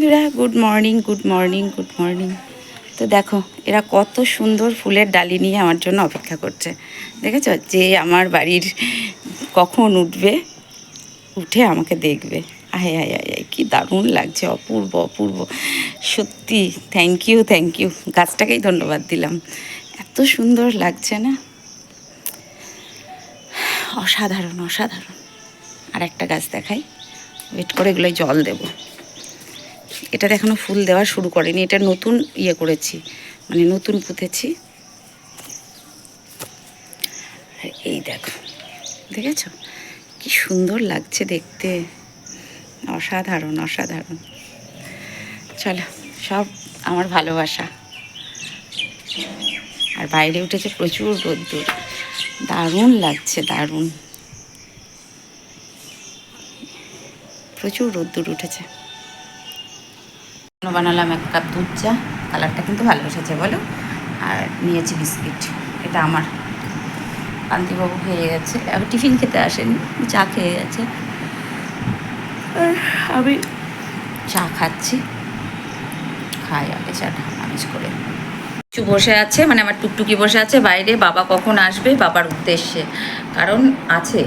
বন্ধুরা, good morning, good morning, good morning. তো দেখো, এরা কত সুন্দর ফুলের ডালি নিয়ে আমার জন্য অপেক্ষা করছে। দেখেছো, যে আমার বাড়ির কখন উঠবে, উঠে আমাকে দেখবে। আয় আয় আয় আয়, কী দারুণ লাগছে, অপূর্ব অপূর্ব। সত্যি থ্যাংক ইউ, থ্যাংক ইউ। গাছটাকেই ধন্যবাদ দিলাম, এত সুন্দর লাগছে না? অসাধারণ অসাধারণ। আর একটা গাছ দেখাই, ওয়েট করে এগুলোই জল দেবো। এটা এখনো ফুল দেওয়া শুরু করেনি, এটা নতুন করেছি, মানে নতুন পুঁতেছি। আর এই দেখো, দেখেছো কি সুন্দর লাগছে দেখতে, অসাধারণ অসাধারণ। চলো, সব আমার ভালোবাসা। আর বাইরে উঠেছে প্রচুর রোদ্দুর, দারুণ লাগছে, দারুণ, প্রচুর রোদ্দুর উঠেছে। বানালাম 1 কাপ দুধ চা, কালারটা কিন্তু ভালো এসেছে বলো। আর নিয়েছি বিস্কিট, এটা আমার। কান্তিবাবু খেয়ে গেছে, আবার টিফিন খেতে আসেনি, চা খেয়ে গেছে। আমি চা খাচ্ছি, খাই আগে চাটা ম্যানেজ করে। কিছু বসে আছে, মানে আমার টুকটুকি বসে আছে বাইরে, বাবা কখন আসবে বাবার উদ্দেশ্যে, কারণ আছে।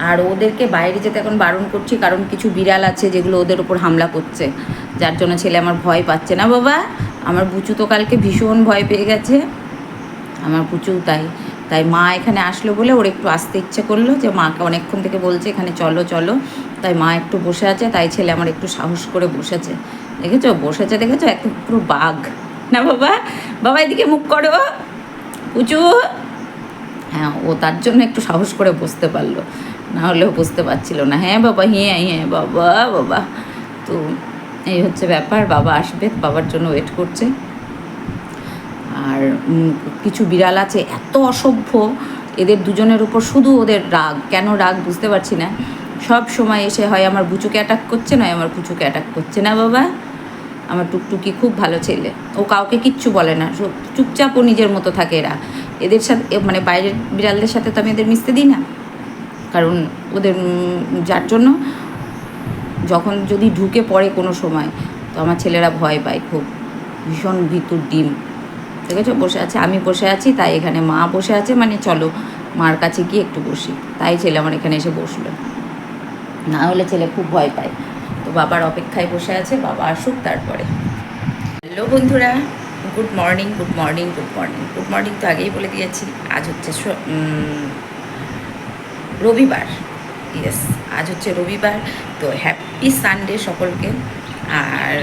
আর ওদেরকে বাইরে যেতে এখন বারণ করছি, কারণ কিছু বিড়াল আছে যেগুলো ওদের ওপর হামলা করছে, যার জন্য ছেলে আমার ভয় পাচ্ছে না। বাবা, আমার বুচু তো কালকে ভীষণ ভয় পেয়ে গেছে, আমার বুচু। তাই তাই মা এখানে আসলো বলে ওর একটু আসতে ইচ্ছে করলো, যে মাকে অনেকক্ষণ থেকে বলছে এখানে চলো চলো, তাই মা একটু বসে আছে, তাই ছেলে আমার একটু সাহস করে বসেছে। দেখেছো বসেছে, দেখেছো একদম পুরো বাঘ না বাবা। বাবা এদিকে মুখ করো, উঁচু। হ্যাঁ, ও তার জন্য একটু সাহস করে বসতে পারলো, না হলেও বুঝতে পারছিল না। হ্যাঁ বাবা, হ্যাঁ হ্যাঁ বাবা বাবা। তো এই হচ্ছে ব্যাপার, বাবা আসবে, বাবার জন্য ওয়েট করছে। আর কিছু বিড়াল আছে এত অসভ্য, এদের দুজনের উপর শুধু ওদের রাগ, কেন রাগ বুঝতে পারছি না। সব সময় এসে হয় আমার বুচুকে অ্যাটাক করছে, নয় আমার পুচুকে অ্যাটাক করছে। না বাবা, আমার টুকটুকি খুব ভালো ছেলে, ও কাউকে কিচ্ছু বলে না, চুপচাপ ও নিজের মতো থাকে। এরা এদের সাথে, মানে বাইরের বিড়ালদের সাথে তো আমি এদের মিশতে দিই না, কারণ ওদের যার জন্য যখন যদি ঢুকে পড়ে কোনো সময়, তো আমার ছেলেরা ভয় পায় খুব, ভীষণ ভীতুর ডিম। দেখেছো বসে আছে, আমি বসে আছি, তাই এখানে মা বসে আছে, মানে চলো মার কাছে গিয়ে একটু বসি, তাই ছেলে আমার এখানে এসে বসলো, না হলে ছেলে খুব ভয় পায়। তো বাবার অপেক্ষায় বসে আছে, বাবা আসুক তারপরে। হ্যালো বন্ধুরা, good morning, good morning, good morning, good morning তো আগেই বলে দিয়েছি। আজ হচ্ছে রবিবার, ইয়েস, আজ হচ্ছে রবিবার। তো হ্যাপি সানডে সকলকে। আর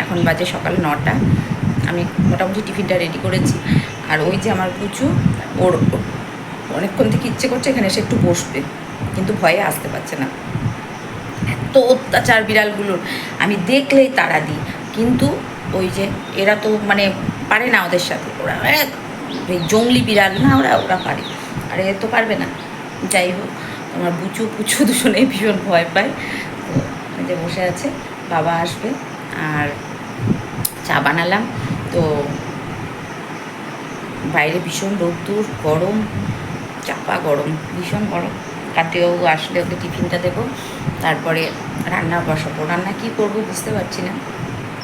এখন বাজে সকাল 9টা, আমি মোটামুটি টিফিনটা রেডি করেছি। আর ওই যে আমার পুচু, ওর অনেকক্ষণ থেকে ইচ্ছে করছে এখানে এসে একটু বসবে, কিন্তু ভয়ে আসতে পারছে না। এত অত্যাচার বিড়ালগুলোর, আমি দেখলেই তাড়া দিই, কিন্তু ওই যে এরা তো মানে পারে না ওদের সাথে, ওরা জঙ্গলি বিড়াল না, ওরা ওরা পারে, আর এ তো পারবে না। যাই হোক, আমার বুচু পুচু দুজনেই ভীষণ ভয় পায়। তো এই যে বসে আছে, বাবা আসবে। আর চা বানালাম, তো বাইরে ভীষণ রোদ্দুর, গরম, চাপা গরম, ভীষণ গরম। কার্তিকবাবু আসলে ওকে টিফিনটা দেবো, তারপরে রান্না বসাবো। রান্না কী করবো বুঝতে পারছি না,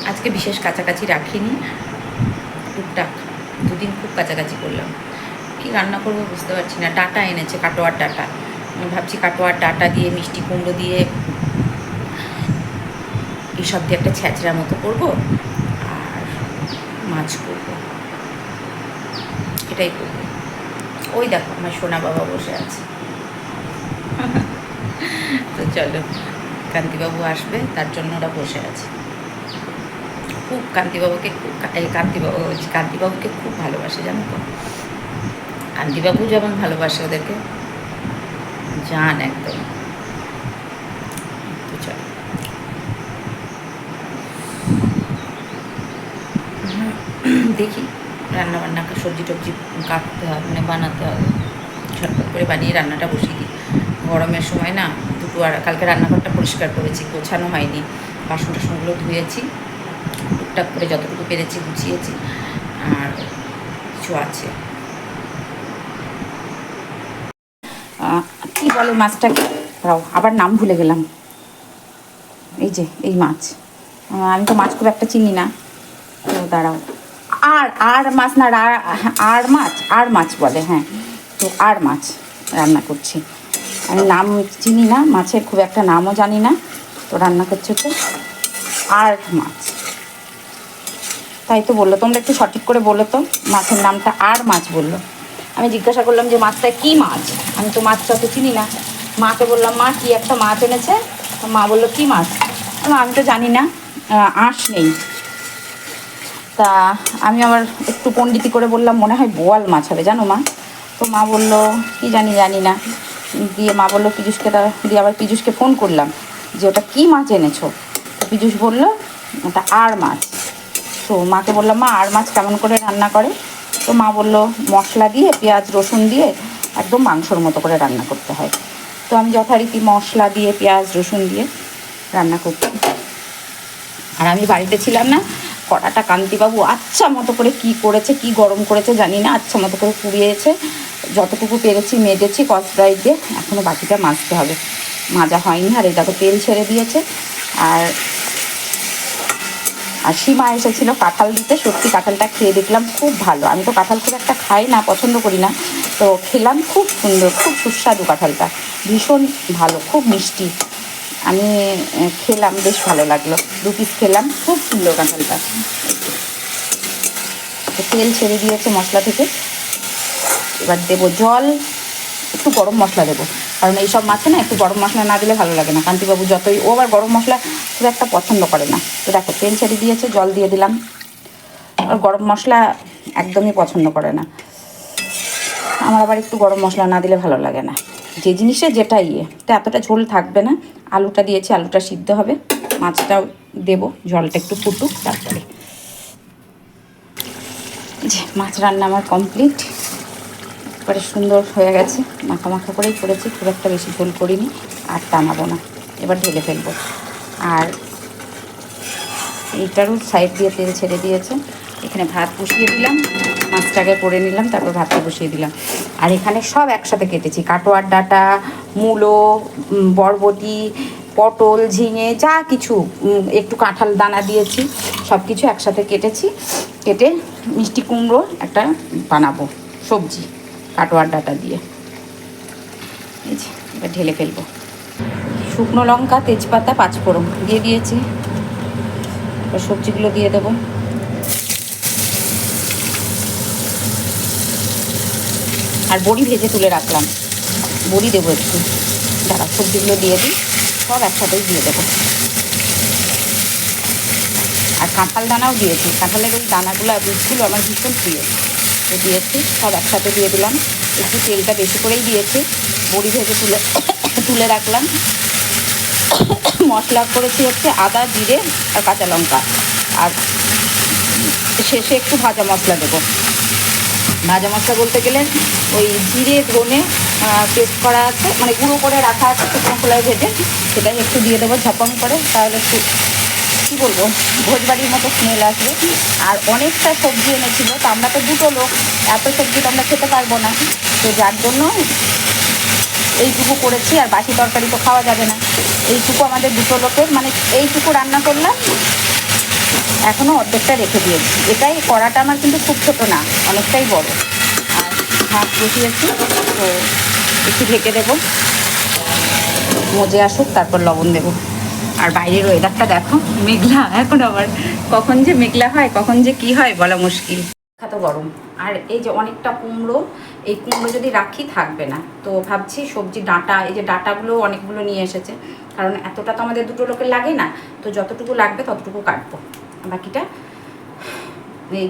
আজকে বিশেষ কাছাকাছি রাখিনি, টুকটাক 2 দিন খুব কাছাকাছি করলাম। কী রান্না করবো বুঝতে পারছি না। ডাঁটা এনেছে, কাটোয়ার ডাঁটা, আমি ভাবছি কাটোয়ার ডাঁটা দিয়ে, মিষ্টি কুমড়ো দিয়ে, এইসব দিয়ে একটা ছ্যাঁচড়া মতো করবো, আর মাছ করবো, এটাই করবো। ওই দেখো আমার সোনা বাবা বসে আছে। তো চলো, কান্তিবাবু আসবে, তার জন্য ওরা বসে আছে। খুব কান্তিবাবুকে কান্তিবাবুকে খুব ভালোবাসে, জানো তো। কান্তিবাবু যেমন ভালোবাসে ওদেরকে, জান একদম। তো চলো, দেখি রান্না সবজি টবজি কাটতে হবে, মানে বানাতে হবে, ঝটপট করে বানিয়ে রান্নাটা বসিয়ে দিই। গরমের সময় না দুটো, আর কালকে রান্নাঘরটা পরিষ্কার করেছি, গোছানো হয়নি, বাসন টাসনগুলো ধুয়েছি, টুকটাক করে যতটুকু পেরেছি গুছিয়েছি, আর কিছু আছে। কী বলে মাছটাকে, আবার নাম ভুলে গেলাম। এই যে এই মাছ, আমি তো মাছ খুব একটা চিনি না, তো দাঁড়াও। আর মাছ না, আর মাছ বলে, হ্যাঁ। তো আর মাছ রান্না করছি। আমি নাম চিনি না মাছের, খুব একটা নামও জানি না। তো রান্না করছে তো আর মাছ, তাই তো বললো। তোমরা একটু সঠিক করে বলো তো, মাছের নামটা আর মাছ বললো। আমি জিজ্ঞাসা করলাম যে মাছটা কী মাছ, আমি তো মাছটা তো চিনি না। মাকে বললাম, মা কী একটা মাছ এনেছে। তো মা বললো কী মাছ, আমি তো জানি না, আঁশ নেই। তা আমি আবার একটু পণ্ডিতি করে বললাম, মনে হয় বোয়াল মাছ হবে জানো মা। তো মা বললো কী জানি না। দিয়ে মা বললো পীযুষকে, দিয়ে আবার পীযুষকে ফোন করলাম যে ওটা কী মাছ এনেছো। তো পীযুষ বললো ওটা আর মাছ। তো মাকে বললাম, মা আর মাছ কেমন করে রান্না করে। তো মা বললো মশলা দিয়ে, পেঁয়াজ রসুন দিয়ে একদম মাংসর মতো করে রান্না করতে হয়। তো আমি যথারীতি মশলা দিয়ে, পেঁয়াজ রসুন দিয়ে রান্না করছি। আর আমি বাড়িতে ছিলাম না, কড়াটা কান্তিবাবু আচ্ছা মতো করে কি করেছে, কি গরম করেছে জানি না, আচ্ছা মতো করে পুড়িয়েছে। যতটুকু পেরেছি মেজেছি কসব্রাইট দিয়ে, এখনও বাকিটা মাজতে হবে, মাজা হয়নি। আর এই দেখো তেল ছেড়ে দিয়েছে। আর সীমা এসেছিলো কাঁঠাল দিতে, সত্যি কাঁঠালটা খেয়ে দেখলাম খুব ভালো। আমি তো কাঁঠাল খুব একটা খাই না, পছন্দ করি না, তো খেলাম, খুব সুন্দর, খুব সুস্বাদু কাঁঠালটা, ভীষণ ভালো, খুব মিষ্টি। আমি খেলাম, বেশ ভালো লাগলো, 2 পিস খেলাম, খুব সুন্দর কাঁঠালটা। তেল ছেড়ে দিয়েছে মশলা থেকে। এবার দেবো জল, একটু গরম মশলা দেবো, কারণ এইসব মাছে না একটু গরম মশলা না দিলে ভালো লাগে না। কান্তিবাবু যতই, ও আবার গরম মশলা খুব একটা পছন্দ করে না। তো দেখো তেল ছেড়ে দিয়েছে, জল দিয়ে দিলাম। আর গরম মশলা একদমই পছন্দ করে না। আমার আবার একটু গরম মশলা না দিলে ভালো লাগে না, যে জিনিসে যেটা তো এতটা ঝোল থাকবে না। আলুটা দিয়েছি, আলুটা সিদ্ধ হবে, মাছটাও দেবো, জলটা একটু ফুটুক তারপরে। যে মাছ রান্না আমার কমপ্লিট, একবারে সুন্দর হয়ে গেছে, মাখা মাখা করেই করেছি, খুব একটা বেশি ঝোল করিনি। আর টানাবো না, এবার ঢেলে ফেলবো। আর এইটারও সাইড দিয়ে তেল ছেড়ে দিয়েছে। এখানে ভাত বসিয়ে দিলাম, মাছটাকে করে নিলাম, তারপর ভাতটা বসিয়ে দিলাম। আর এখানে সব একসাথে কেটেছি, কাটোয়ার ডাঁটা, মূলো, বরবটি, পটল, ঝিঙে, যা কিছু, একটু কাঁঠাল দানা দিয়েছি, সব কিছু একসাথে কেটেছি। কেটে মিষ্টি কুমড়ো একটা বানাবো সবজি কাটোয়ার ডাঁটা দিয়ে। এই যে এবার ঢেলে ফেলবো। শুকনো লঙ্কা, তেজপাতা, পাঁচফোড়ন দিয়ে দিয়েছি। এবার সবজিগুলো দিয়ে দেবো। আর বড়ি ভেজে তুলে রাখলাম, বড়ি দেবো একটু, দাঁড়া সবজিগুলো দিয়ে দিই, সব একসাথেই দিয়ে দেবো। আর কাঁঠাল দানাও দিয়েছি, কাঁঠালের ওই দানাগুলো, বীজগুলো আমার ভীষণ প্রিয়, তো দিয়েছি, সব একসাথে দিয়ে দিলাম। একটু তেলটা বেশি করেই দিয়েছি। বড়ি ভেজে তুলে রাখলাম। মশলা করেছি হচ্ছে আদা, জিরে আর কাঁচা লঙ্কা, আর শেষে একটু ভাজা মশলা দেবো। ভাজা মশলা বলতে গেলে ওই জিরে ধনে পেস্ট করা আছে, মানে গুঁড়ো করে রাখা আছে শুকনো খোলায় ভেজে, সেটাই একটু দিয়ে দেবো ঝাপন করে, তাহলে একটু কী বলবো, ভোজবাড়ির মতো স্মেল আসবে। আর অনেকটা সবজি এনেছিল, তো আমরা তো 2 লোক, এত সবজি তো আমরা খেতে পারবো না, তো যার জন্য এইটুকু করেছি। আর বাসি তরকারি তো খাওয়া যাবে না, এইটুকু আমাদের 2 লোকের, মানে এইটুকু রান্না করলাম, এখনও অর্ধেকটা রেখে দিয়েছি। এটাই কড়াটা আমার কিন্তু খুব ছোটো না, অনেকটাই বড়। আর ভাত বসিয়েছি, তো একটু ঢেকে দেবো, মজে আসুক, তারপর লবণ দেবো। আর বাইরের ওয়েদারটা দেখো, মেঘলা, এখন আবার কখন যে মেঘলা হয়, কখন যে কি হয় বলা মুশকিল, এত গরম। আর এই যে অনেকটা কুমড়ো, এই কুমড়ো যদি রাখি থাকবে না, তো ভাবছি সবজি ডাঁটা, এই যে ডাঁটাগুলো অনেকগুলো নিয়ে এসেছে, কারণ এতটা তো আমাদের 2 লোকের লাগে না, তো যতটুকু লাগবে ততটুকু কাটবো, বাকিটা এই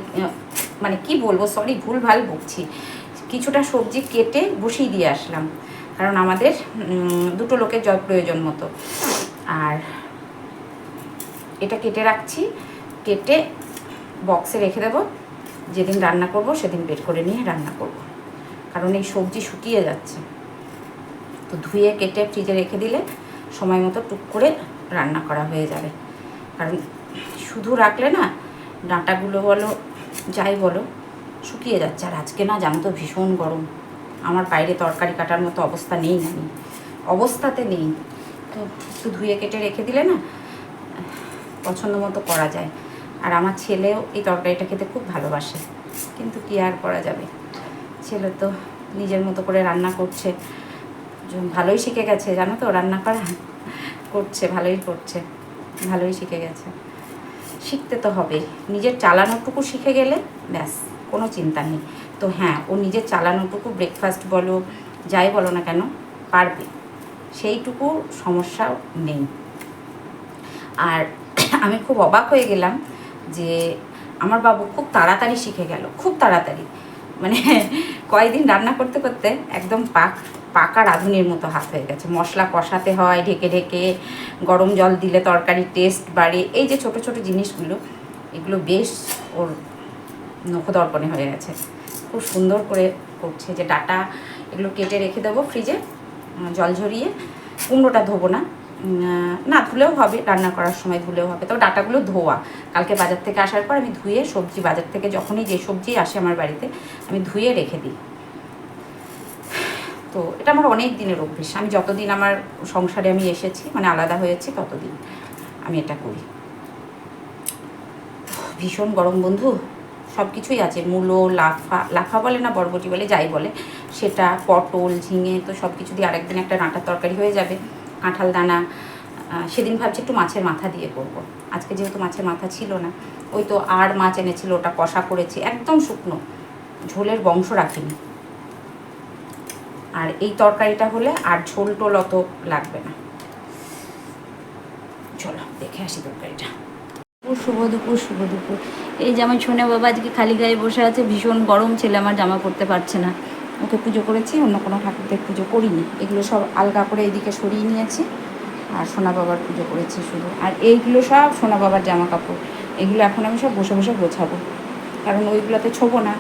মানে কি বলবো, সরি ভুলভাল বকছি, কিছুটা সবজি কেটে বসিয়ে দিয়ে আসলাম, কারণ আমাদের 2 লোকের জল প্রয়োজন মতো। আর এটা কেটে রাখছি, কেটে বক্সে রেখে দেবো, যেদিন রান্না করব সেদিন বের করে নিয়ে রান্না করব, কারণ এই সবজি শুকিয়ে যাচ্ছে, তো ধুয়ে কেটে ফ্রিজে রেখে দিলে সময় মতো টুক করে রান্না করা হয়ে যাবে। কারণ শুধু রাখলে না ডাঁটাগুলো বলো যাই বলো শুকিয়ে যাচ্ছে। আর আজকে না জানো তো ভীষণ গরম, আমার বাইরে তরকারি কাটার মতো অবস্থা নেই, অবস্থাতে নেই, তো একটু ধুয়ে কেটে রেখে দিলে না পছন্দ মতো করা যায়। আর আমার ছেলেও এই তরকারিটা খেতে খুব ভালোবাসে, কিন্তু কী আর করা যাবে, ছেলে তো নিজের মতো করে রান্না করছে, ভালোই শিখে গেছে জানো তো, রান্না করা করছে, ভালোই করছে, ভালোই শিখে গেছে। শিখতে তো হবে, নিজের চালানোটুকু শিখে গেলে ব্যাস কোনো চিন্তা নেই। তো হ্যাঁ, ও নিজের চালানোটুকু ব্রেকফাস্ট বলো যাই বলো না কেন পারবে, সেইটুকু সমস্যা নেই। আর আমি খুব অবাক হয়ে গেলাম যে আমার বাবু খুব তাড়াতাড়ি শিখে গেল, খুব তাড়াতাড়ি, মানে কয়েকদিন রান্না করতে করতে একদম পাকা রাঁধুনির মতো হাত হয়ে গেছে। মশলা কষাতে হয় ঢেকে ঢেকে, গরম জল দিলে তরকারির টেস্ট বাড়ে, এই যে ছোট ছোট জিনিসগুলো, এগুলো বেশ ওর নখদর্পণে হয়ে গেছে। খুব সুন্দর করে করছে। যে ডাটা এগুলো কেটে রেখে দেবো ফ্রিজে জল ঝরিয়ে। কুমড়োটা ধোবো না, না ধুলেও হবে, রান্না করার সময় ধুলেও হবে, তো ডাটাগুলো ধোয়া কালকে বাজার থেকে আসার পর আমি ধুয়ে, সবজি বাজার থেকে যখনই যে সবজি আসে আমার বাড়িতে আমি ধুয়ে রেখে দিই। তো এটা আমার অনেক দিনের অভ্যেস, আমি যতদিন আমার সংসারে আমি এসেছি, মানে আলাদা হয়েছি ততদিন আমি এটা করি। ভীষণ গরম বন্ধু, সব কিছুই আছে, মূলো, লাফা বলে না বরবটি বলে যাই বলে সেটা, পটল, ঝিঙে, তো সব কিছু দিয়ে আরেকদিন একটা ডাঁটার তরকারি হয়ে যাবে। কাঁঠাল দানা, সেদিন ভাবছি একটু মাছের মাথা দিয়ে করবো, আজকে যেহেতু মাছের মাথা ছিল না, ওই তো আর মাছ এনেছিল, ওটা কষা করেছি একদম শুকনো, ঝোলের বংশ রাখিনি। আর এই তরকারিটা হলে আর ঝোল টোল অত লাগবে না। চলো দেখে আসি তরকারিটা। শুভ দুপুর, শুভ দুপুর। এই যে আমার ছোনা বাবা আজকে খালি গায়ে বসে আছে, ভীষণ গরম, ছেলে আমার জামা পরতে পারছে না। ওকে পুজো করেছি, অন্য কোনো ঠাকুরদের পুজো করিনি, এগুলো সব আলগা করে এদিকে সরিয়ে নিয়েছি, আর সোনা বাবার পুজো করেছি শুধু। আর এইগুলো সব সোনা বাবার জামা কাপড়, এগুলো এখন আমি সব বসে বসে গোছাবো, কারণ ওইগুলোতে ছোবো না,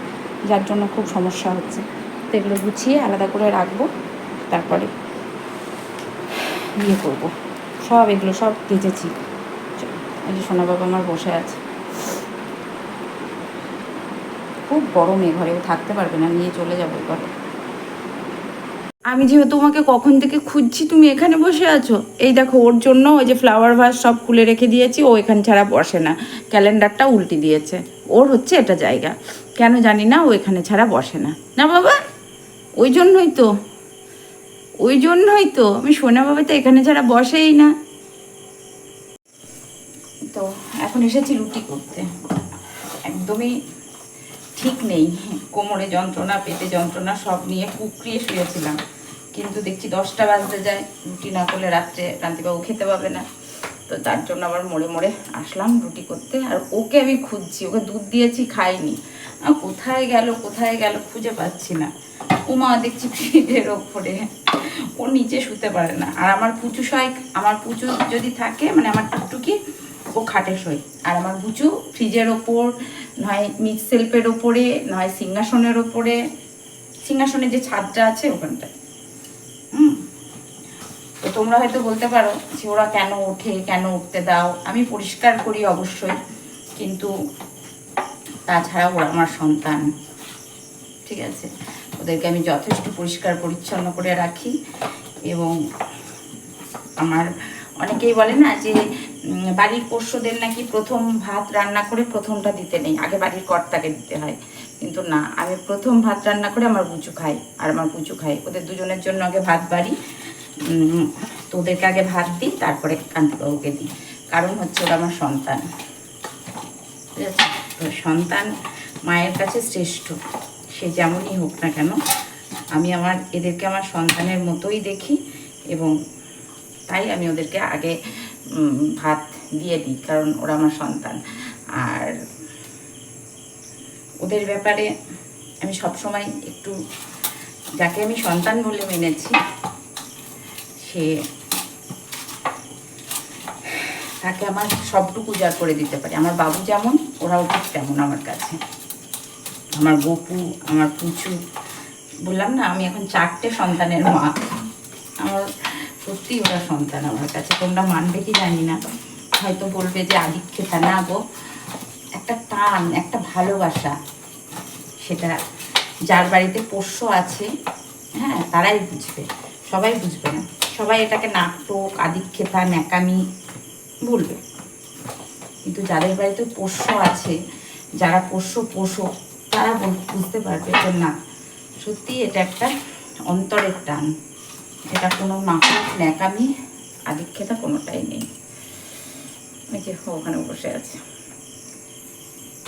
যার জন্য খুব সমস্যা হচ্ছে। তো এগুলো গুছিয়ে আলাদা করে রাখবো, তারপরে ইয়ে করবো। সব এগুলো সব কেচেছি। এই যে সোনা বাবা আমার বসে আছে, খুব গরম, এ ঘরেও থাকতে পারবে না, নিয়ে চলে যাবো ঘরে। আমি যেহেতু তোমাকে কখন থেকে খুঁজছি, তুমি এখানে বসে আছো। এই দেখো ওর জন্য ওই যে ফ্লাওয়ার ভাস সব খুলে রেখে দিয়েছি, ও এখান ছাড়া বসে না, ক্যালেন্ডারটা উল্টে দিয়েছে, ওর হচ্ছে এটা জায়গা, কেন জানি না ও এখানে ছাড়া বসে না। না বাবা, ওই জন্যই তো, ওই জন্যই তো আমি সোনা বাবা তো এখানে ছাড়া বসেই না। তো এখন এসেছি রুটি করতে, একদমই ঠিক নেই, কোমরে যন্ত্রণা, পেটে যন্ত্রণা সব নিয়ে কুকড়িয়ে শুয়েছিলাম, কিন্তু দেখছি 10টা বাজতে যায়, রুটি না করলে রাত্রে রান্তিবাবু খেতে পাবে না। তো তার জন্য আবার মোড়ে মোড়ে আসলাম রুটি করতে। আর ওকে আমি খুঁজছি, ওকে দুধ দিয়েছি খাইনি, কোথায় গেল কোথায় গেল খুঁজে পাচ্ছি না। উমা দেখছি ফ্রিজের ওপরে, ও নিচে শুতে পারে না। আর আমার পুচু শয়, আমার পুচু যদি থাকে, মানে আমার টুকটুকি, ও খাটে শোয়, আর আমার বুচু ফ্রিজের ওপর, নয় মিক্স সেলফের ওপরে, নয় সিংহাসনের ওপরে, সিংহাসনের যে ছাদটা আছে ওখানটায়। তো তোমরা হয়তো বলতে পারো যে ওরা কেন ওঠে, কেন উঠতে দাও, আমি পরিষ্কার করি অবশ্যই, কিন্তু তাছাড়া ওরা আমার সন্তান, ঠিক আছে, ওদেরকে আমি যথেষ্ট পরিষ্কার পরিচ্ছন্ন করে রাখি। এবং আমার অনেকেই বলে না যে বাড়ির পোষ্যদের নাকি প্রথম ভাত রান্না করে প্রথমটা দিতে নেই, আগে বাড়ির কর্তাকে দিতে হয়, কিন্তু না, আমি প্রথম ভাত রান্না করে আমার বুচু খাই আর আমার পুচু খাই, ওদের দুজনের জন্য আগে ভাত বাড়ি, তো ওদেরকে আগে ভাত দিই, তারপরে কান্তিবাবুকে দিই, কারণ হচ্ছে ওরা আমার সন্তান, ঠিক আছে। তো সন্তান মায়ের কাছে শ্রেষ্ঠ, সে যেমনই হোক না কেন, আমি এদেরকে আমার সন্তানের মতোই দেখি, এবং তাই আমি ওদেরকে আগে ভাত দিয়ে দিই, কারণ ওরা আমার সন্তান। আর ওদের ব্যাপারে আমি সবসময় একটু, যাকে আমি সন্তান বলে মেনেছি, সে তাকে আমার সবটুকু উজাড় করে দিতে পারে। আমার বাবু যেমন, ওরাও ঠিক তেমন আমার কাছে। আমার গপু, আমার পুচু, বললাম না আমি এখন 4টে সন্তানের মা, আমার সত্যি ওরা সন্তান আমার কাছে। তোমরা মানবে কি জানি না, হয়তো বলবে যে আদিক্ষেতা, না গো, একটা টান, একটা ভালোবাসা, সেটা যার বাড়িতে পোষ্য আছে, হ্যাঁ, তারাই বুঝবে, সবাই বুঝবে না, সবাই এটাকে নাটক, আদিক্ষেতা, ন্যাকামি বলবে, কিন্তু যাদের বাড়িতে পোষ্য আছে, যারা পোষ্য তারা বুঝতে পারবে যে না, সত্যি এটা একটা অন্তরের টান, এটা কোনো মাফিক ন্যাকামি আদিক্ষেতা কোনোটাই নেই। ওই যে ওখানে বসে আছে।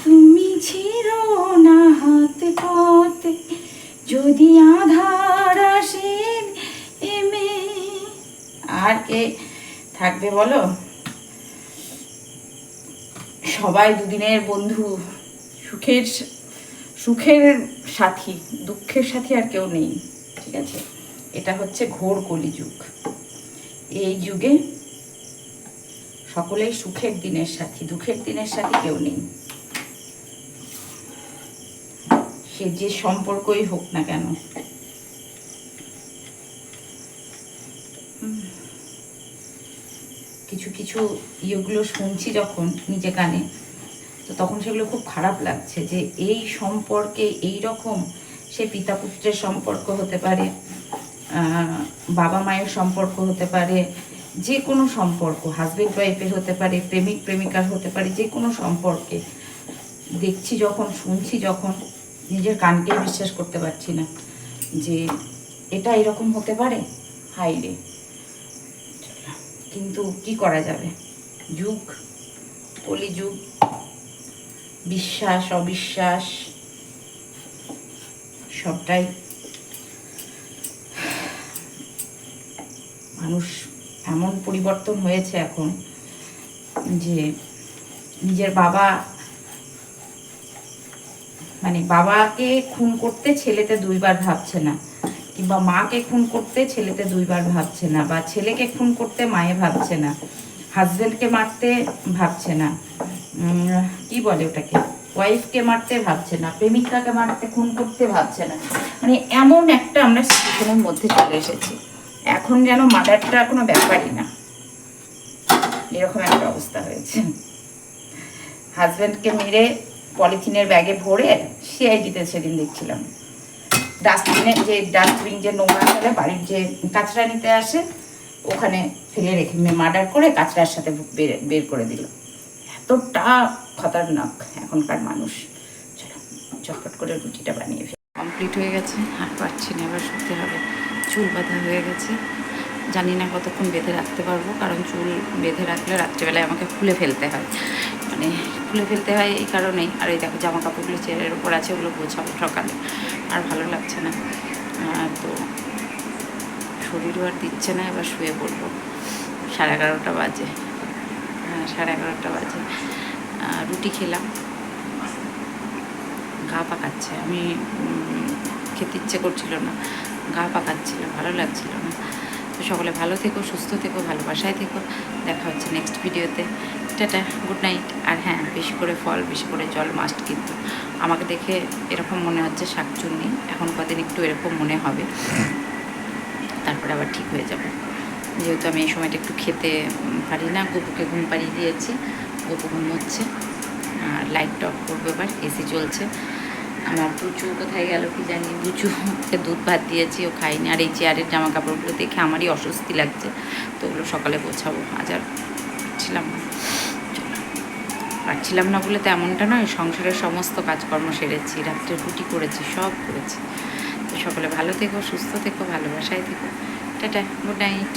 তুমি ছিড়ো না হাত পথে যদি আধার আসে এমে। আর কে থাকবে বলো? সবাই দুদিনের বন্ধু, সুখের সাথী, দুঃখের সাথী আর কেউ নেই, ঠিক আছে? এটা হচ্ছে ঘোর কলিযুগ। এই যুগে সকলেই সুখের দিনের সাথী, দুঃখের দিনের সাথী কেউ নেই। সে যে সম্পর্কই হোক না কেন। কিছু কিছু ইয়েগুলো শুনছি যখন নিজে কানে, তো তখন সেগুলো খুব খারাপ লাগছে যে এই সম্পর্কে এই রকম, সে পিতা পুত্রের সম্পর্ক হতে পারে, বাবা মায়ের সম্পর্ক হতে পারে, যে কোনো সম্পর্ক, হাজবেন্ড ওয়াইফের হতে পারে, প্রেমিক প্রেমিকার হতে পারে, যে কোনো সম্পর্কে দেখছি যখন, শুনছি যখন, নিজের কানকে বিশ্বাস করতে পারছি না যে এটা এরকম হতে পারে। হাইরে, কিন্তু কি করা যাবে, যুগ, কলিযুগ, বিশ্বাস অবিশ্বাস সবটাই। মানুষ এমন পরিবর্তন হয়েছে এখন যে নিজের বাবা, মানে বাবাকে খুন করতে ছেলেতে দুইবার ভাবছে না, কিংবা মাকে খুন করতে ছেলেতে দুইবার ভাবছে না, বা ছেলেকে খুন করতে মায়ে ভাবছে না, হাজবেন্ডকে মারতে ভাবছে না, কি বলে ওটাকে, ওয়াইফকে মারতে ভাবছে না, প্রেমিকাকে মারতে খুন করতে ভাবছে না। মানে এমন একটা আমরা সিচুয়েশনের মধ্যে চলে এসেছি এখন, যেন মার্ডারটা কোনো ব্যাপারই না, এরকম একটা অবস্থা হয়েছে। হাজবেন্ডকে মেরে পলিথিনের ব্যাগে ভরে সিআইডিতে সেদিন দেখছিলাম, ডাস্টবিন যে নোংরা ফেলে, বাড়ির যে কাঁচরা নিতে আসে ওখানে ফেলে রেখে মার্ডার করে কাঁচরার সাথে বের করে দিল। এতটা খতরনাক এখনকার মানুষ। চলো চটপট করে রুটিটা বানিয়ে ফেলি। কমপ্লিট হয়ে গেছে, আর পারছি না, এবার শুতে হবে। চুল বাঁধা হয়ে গেছে, জানি না কতক্ষণ বেঁধে রাখতে পারবো, কারণ চুল বেঁধে রাখলে রাত্রেবেলায় আমাকে খুলে ফেলতে হয়, মানে খুলে ফেলতে হয় এই কারণেই। আর এই দেখো জামা কাপড়গুলো চেয়ারের উপর আছে, ওগুলো গোছাবো সকালে, আর ভালো লাগছে না, তো শরীরও আর দিচ্ছে না, এবার শুয়ে পড়বো। 11:30 বাজে, 11:30 বাজে। রুটি খেলাম, গা পাকাচ্ছে, আমি খেতে ইচ্ছে করছিল না, গা পাকাচ্ছিল, ভালো লাগছিল না। তো সকলে ভালো থেকো, সুস্থ থেকো, ভালোবাসায় থেকো। দেখা হচ্ছে নেক্সট ভিডিওতে। Tata, good night. আর হ্যাঁ, বেশি করে ফল, বেশি করে জল মাস্ট, কিন্তু আমাকে দেখে এরকম মনে হচ্ছে শাকচুন্নি, এখন কদিন একটু এরকম মনে হবে, তারপরে আবার ঠিক হয়ে যাবে। যেহেতু আমি এই সময়টা একটু খেতে পারি না, গপুকে ঘুম পাড়িয়ে দিয়েছি, গপু ঘুমোচ্ছে, আর লাইটটা অফ করবো এবার, এসি চলছে। আমার বুচু কোথায় গেল কি জানি, বুচুকে দুধ ভাত দিয়েছি, ও খাইনি। আর এই চেয়ারের জামা কাপড়গুলো দেখে আমারই অস্বস্তি লাগছে, তো ওগুলো সকালে গোছাবো। আজ আর পারছিলাম না বলে তো এমনটা নয়, সংসারের সমস্ত কাজকর্ম সেরেছি, রাত্রে রুটি করেছি, সব করেছি। তো সকলে ভালো থেকো, সুস্থ থেকো, ভালোবাসায় থেকো। Tata, good night.